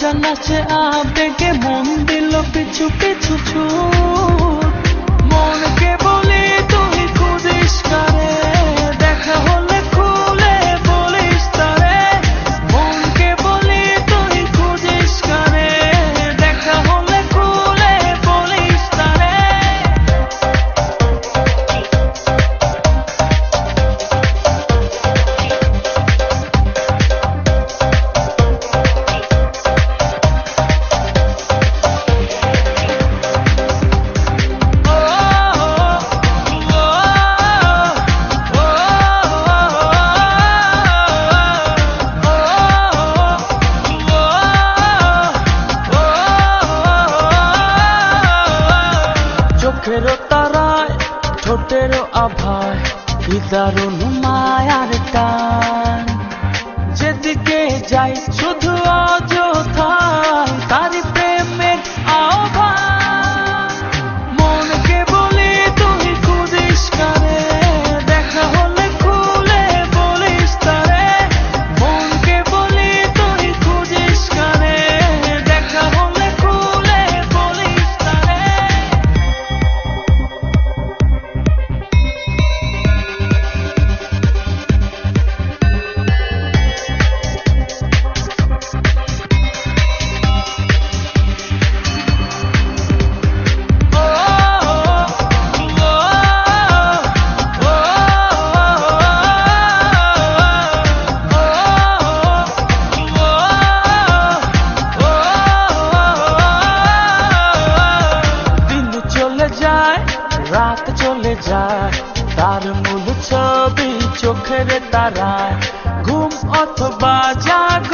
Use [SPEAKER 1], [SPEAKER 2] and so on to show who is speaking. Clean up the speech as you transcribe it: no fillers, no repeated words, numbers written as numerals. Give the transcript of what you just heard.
[SPEAKER 1] জানাচ্ছে আবেগে মন দিল পিছু পিছু ছুট। মনকে বলি তুই খুঁজিস কারে, দেখা হলে খুলে বলিস তারে। মনকে বলি তুই খুঁজিস কারে, দেখা হলে খুলে বলিস তারে। চোখেরও তারায় ঠোঁটেরও আভায় কি দারুণ মায়ার টান। যেদিকে যাই শুধু অযথায় তারি প্রেমের আহ্বান। মনকে বলি তুই খুঁজিস কারে, দেখা হলে খুলে বলিস তারে। মনকে বলি তুই খুঁজিস কারে, দেখা হলে খুলে বলিস তারে। রাত চলে যায় তার মূল ছবি চোখের তারায়, ঘুম অথবা জাগ